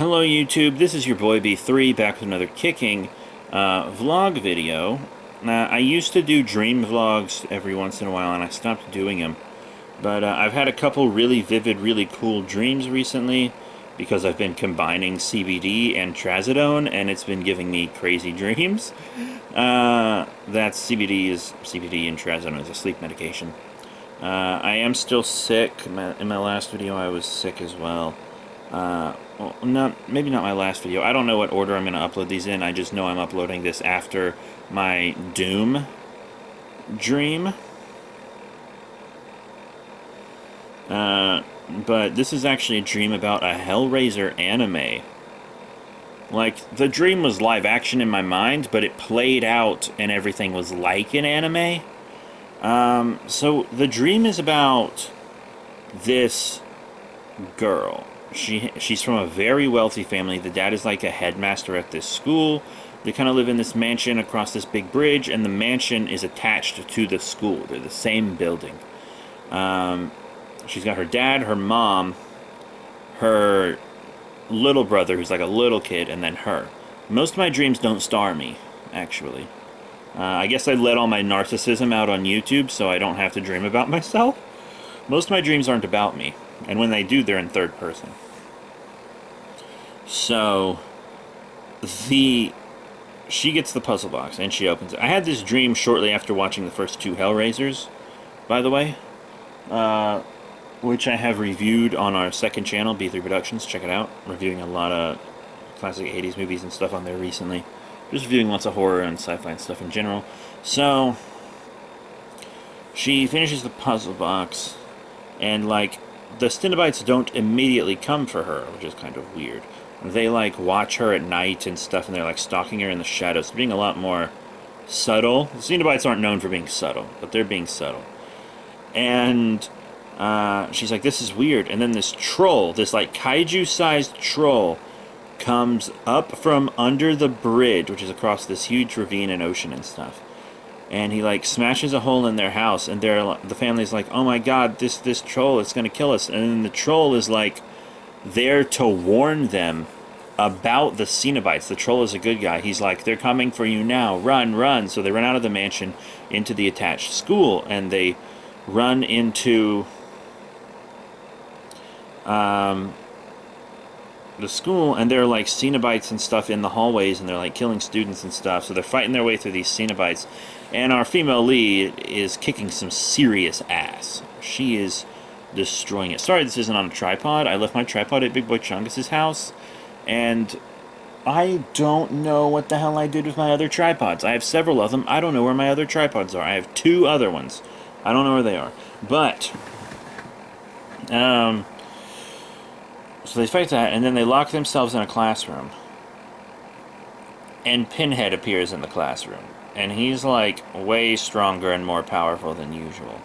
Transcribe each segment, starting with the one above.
Hello YouTube, this is your boy B3 back with another kicking vlog video. Now, I used to do dream vlogs every once in a while and I stopped doing them. But I've had a couple really vivid, really cool dreams recently because I've been combining CBD and trazodone and it's been giving me crazy dreams. That CBD and trazodone is a sleep medication. I am still sick. In my last video I was sick as well. Well, maybe not my last video. I don't know what order I'm going to upload these in. I just know I'm uploading this after my Doom dream. But this is actually a dream about a Hellraiser anime. Like, the dream was live action in my mind, but it played out and everything was like an anime. So the dream is about this girl. She's from a very wealthy family. The dad is like a headmaster at this school. They kind of live in this mansion across this big bridge, and the mansion is attached to the school. They're the same building. She's got her dad, her mom, her little brother, who's like a little kid, and then her. Most of my dreams don't star me, actually. I guess I let all my narcissism out on YouTube, so I don't have to dream about myself. Most of my dreams aren't about me, and when they do, they're in third person. So, she gets the puzzle box, and she opens it. I had this dream shortly after watching the first two Hellraisers, by the way, which I have reviewed on our second channel, B3 Productions. Check it out. Reviewing a lot of classic 80s movies and stuff on there recently. Just reviewing lots of horror and sci-fi and stuff in general. So, she finishes the puzzle box, and, like, the Cenobites don't immediately come for her, which is kind of weird. They, like, watch her at night and stuff, and they're, like, stalking her in the shadows, being a lot more subtle. The Cenobites aren't known for being subtle, but they're being subtle. And she's like, this is weird. And then this troll, this, like, kaiju-sized troll, comes up from under the bridge, which is across this huge ravine and ocean and stuff. And he, like, smashes a hole in their house, and the family's like, oh my god, this troll is gonna kill us. And then the troll is, like, there to warn them about the Cenobites. The troll is a good guy. He's like, they're coming for you now, run, run. So they run out of the mansion into the attached school, and they run into the school, and there are, like, Cenobites and stuff in the hallways, and they're, like, killing students and stuff. So they're fighting their way through these Cenobites, and our female lead is kicking some serious ass. She is destroying it. Sorry this isn't on a tripod. I left my tripod at Big Boy Chungus's house, and I don't know what the hell I did with my other tripods. I have several of them. I don't know where my other tripods are. I have two other ones. I don't know where they are. But, so they fight that, and then they lock themselves in a classroom. And Pinhead appears in the classroom. And he's, like, way stronger and more powerful than usual.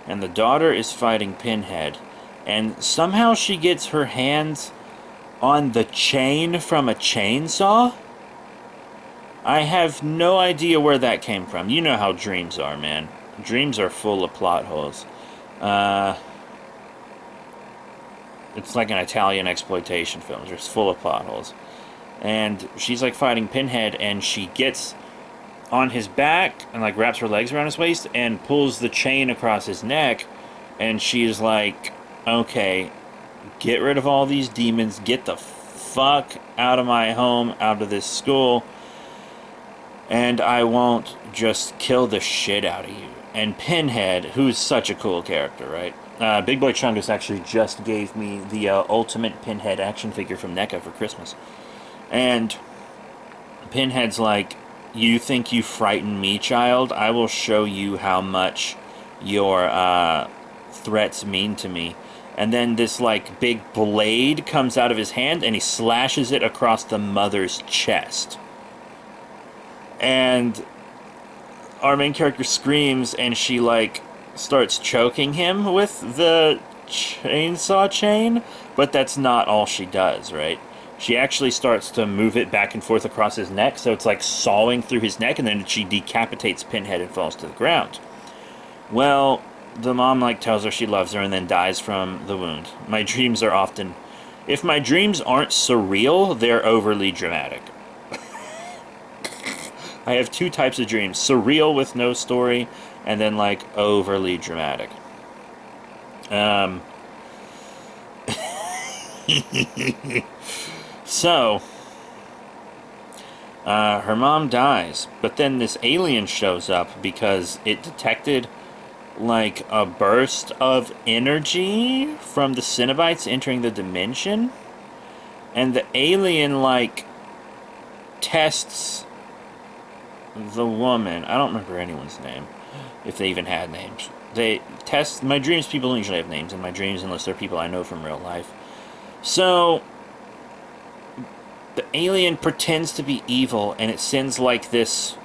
And the daughter is fighting Pinhead. And somehow she gets her hands on the chain from a chainsaw? I have no idea where that came from. You know how dreams are, man. Dreams are full of plot holes. It's like an Italian exploitation film. It's just full of plot holes. And she's, like, fighting Pinhead, and she gets on his back and, like, wraps her legs around his waist and pulls the chain across his neck. And she's like, okay, get rid of all these demons. Get the fuck out of my home, out of this school. And I won't just kill the shit out of you. And Pinhead, who's such a cool character, right? Big Boy Chungus actually just gave me the ultimate Pinhead action figure from NECA for Christmas. And Pinhead's like, you think you frighten me, child? I will show you how much your threats mean to me. And then this, like, big blade comes out of his hand, and he slashes it across the mother's chest. And our main character screams, and she, like, starts choking him with the chainsaw chain, but that's not all she does, right? She actually starts to move it back and forth across his neck, so it's like sawing through his neck, and then she decapitates Pinhead and falls to the ground. Well, the mom, like, tells her she loves her and then dies from the wound. My dreams are often If my dreams aren't surreal, they're overly dramatic. I have two types of dreams: surreal with no story, and then like overly dramatic. Um, so, her mom dies, but then this alien shows up because it detected like a burst of energy from the Cenobites entering the dimension, and the alien like tests the woman. I don't remember anyone's name, if they even had names. They test my dreams. People don't usually have names in my dreams unless they're people I know from real life. So the alien pretends to be evil, and it sends like this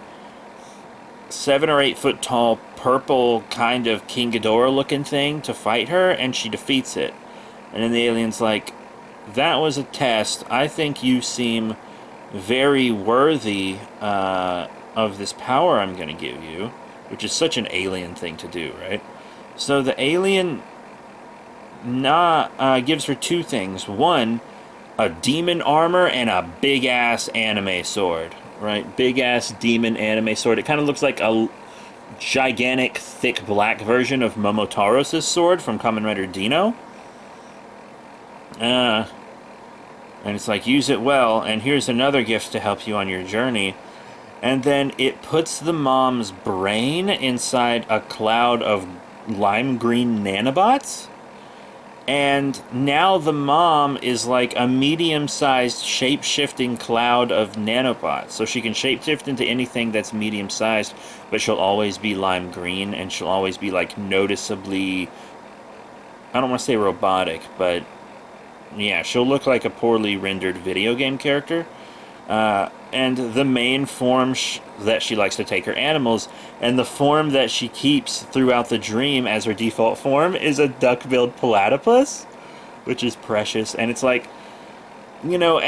7 or 8 foot tall purple kind of King Ghidorah looking thing to fight her, and she defeats it. And then the alien's like, that was a test. I think you seem very worthy of this power I'm going to give you, which is such an alien thing to do, right? So the alien gives her two things. One, a demon armor and a big-ass anime sword, right? Big-ass demon anime sword. It kind of looks like a gigantic, thick black version of Momotaros' sword from Kamen Rider Dino. And it's like, use it well, and here's another gift to help you on your journey. And then it puts the mom's brain inside a cloud of lime green nanobots. And now the mom is like a medium-sized shape-shifting cloud of nanobots. So she can shape-shift into anything that's medium-sized, but she'll always be lime green, and she'll always be like noticeably, I don't want to say robotic, but yeah, she'll look like a poorly rendered video game character. And the main form that she likes to take her animals, and the form that she keeps throughout the dream as her default form, is a duck-billed platypus, which is precious. And it's like, you know,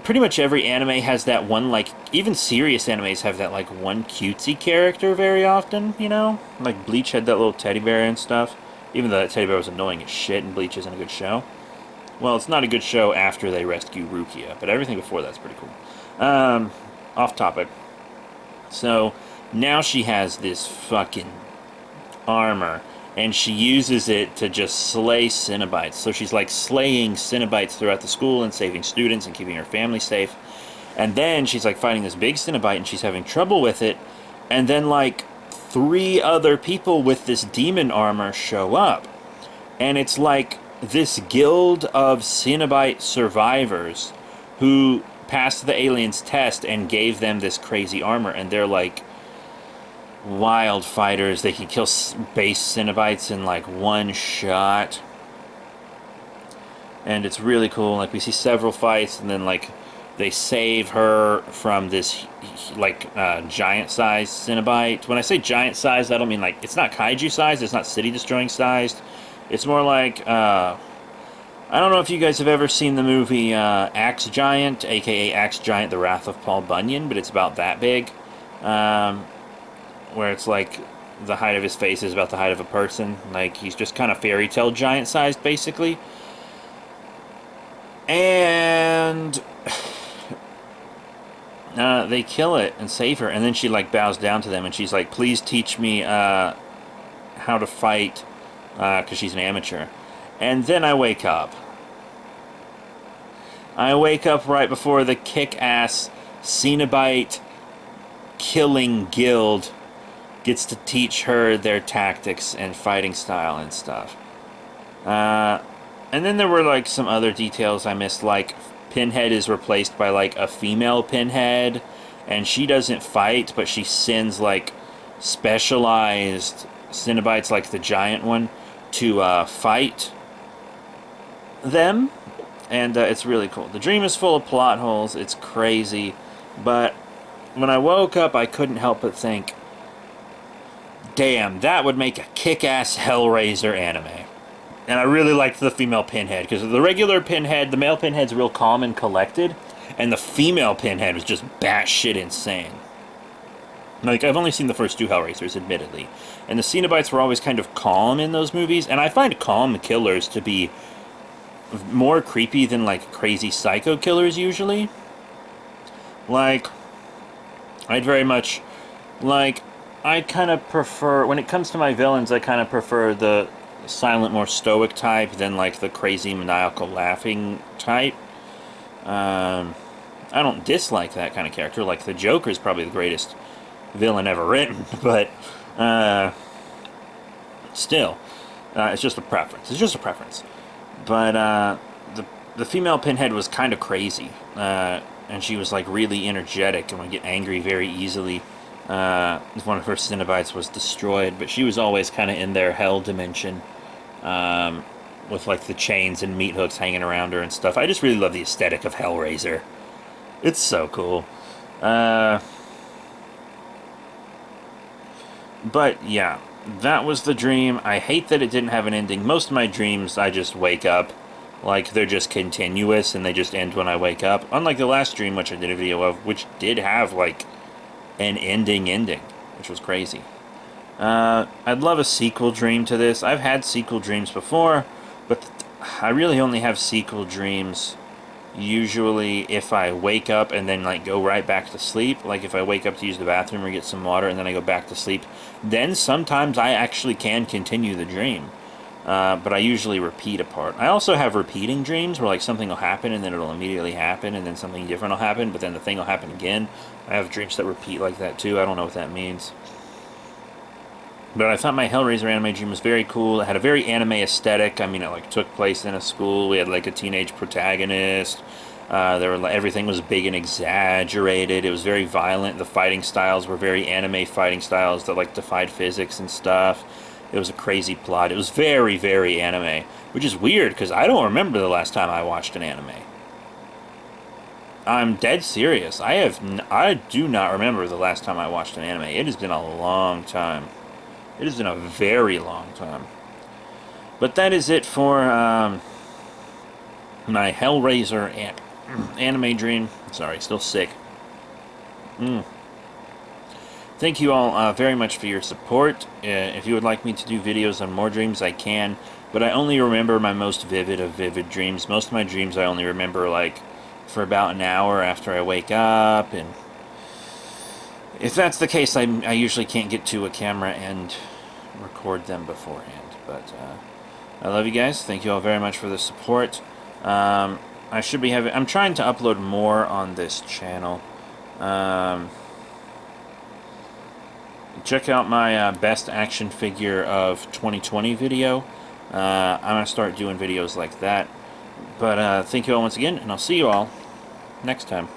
pretty much every anime has that one, like, even serious animes have that, like, one cutesy character very often, you know? Like, Bleach had that little teddy bear and stuff, even though that teddy bear was annoying as shit, and Bleach isn't a good show. Well, it's not a good show after they rescue Rukia, but everything before that's pretty cool. Off topic. So, now she has this fucking armor, and she uses it to just slay Cenobites. So she's like slaying Cenobites throughout the school and saving students and keeping her family safe. And then she's like fighting this big Cenobite, and she's having trouble with it. And then like 3 other people with this demon armor show up. And it's like this guild of Cenobite survivors who passed the aliens' test and gave them this crazy armor, and they're like wild fighters. They can kill base Cenobites in like one shot, and it's really cool. Like, we see several fights, and then like they save her from this like giant-sized Cenobite. When I say giant-sized, I don't mean like, it's not kaiju-sized, it's not city-destroying sized. It's more like, I don't know if you guys have ever seen the movie Axe Giant, aka Axe Giant, The Wrath of Paul Bunyan, but it's about that big. Where it's like the height of his face is about the height of a person. Like, he's just kind of fairy tale giant sized, basically. And they kill it and save her, and then she like bows down to them, and she's like, please teach me how to fight, because she's an amateur. And then I wake up. I wake up right before the kick-ass Cenobite killing guild gets to teach her their tactics and fighting style and stuff. And then there were like some other details I missed, like Pinhead is replaced by like a female Pinhead, and she doesn't fight, but she sends like specialized Cenobites, like the giant one, to fight them, and it's really cool. The dream is full of plot holes. It's crazy, but when I woke up, I couldn't help but think, damn, that would make a kick-ass Hellraiser anime. And I really liked the female Pinhead, because the regular Pinhead, the male Pinhead's real calm and collected, and the female Pinhead was just batshit insane. Like, I've only seen the first 2 Hellraisers, admittedly, and the Cenobites were always kind of calm in those movies, and I find calm killers to be more creepy than like crazy psycho killers usually. Like, I'd very much like. I kind of prefer, when it comes to my villains, I kind of prefer the silent, more stoic type than like the crazy maniacal laughing type. I don't dislike that kind of character. Like the Joker is probably the greatest villain ever written, but still, it's just a preference. It's just a preference. But the female Pinhead was kind of crazy, and she was like really energetic and would get angry very easily. One of her Cenobites was destroyed, but she was always kind of in their hell dimension, with like the chains and meat hooks hanging around her and stuff. I just really love the aesthetic of Hellraiser. It's so cool. But yeah, that was the dream. I hate that it didn't have an ending. Most of my dreams, I just wake up. Like, they're just continuous and they just end when I wake up. Unlike the last dream, which I did a video of, which did have, like, an ending, which was crazy. I'd love a sequel dream to this. I've had sequel dreams before, but I really only have sequel dreams usually if I wake up and then like go right back to sleep. Like if I wake up to use the bathroom or get some water and then I go back to sleep, then sometimes I actually can continue the dream. But I usually repeat a part. I also have repeating dreams where like something will happen and then it'll immediately happen and then something different will happen, but then the thing will happen again. I have dreams that repeat like that too. I don't know what that means. But I thought my Hellraiser anime dream was very cool. It had a very anime aesthetic. I mean, it like took place in a school. We had like a teenage protagonist. Everything was big and exaggerated. It was very violent. The fighting styles were very anime fighting styles that like defied physics and stuff. It was a crazy plot. It was very, very anime, which is weird because I don't remember the last time I watched an anime. I'm dead serious. I do not remember the last time I watched an anime. It has been a long time. It has been a very long time. But that is it for my Hellraiser anime dream. Sorry, still sick. Thank you all very much for your support. If you would like me to do videos on more dreams, I can. But I only remember my most vivid of vivid dreams. Most of my dreams I only remember like for about an hour after I wake up, and if that's the case, I usually can't get to a camera and record them beforehand. But I love you guys. Thank you all very much for the support. I'm trying to upload more on this channel. Check out my best action figure of 2020 video. I'm going to start doing videos like that. But thank you all once again, and I'll see you all next time.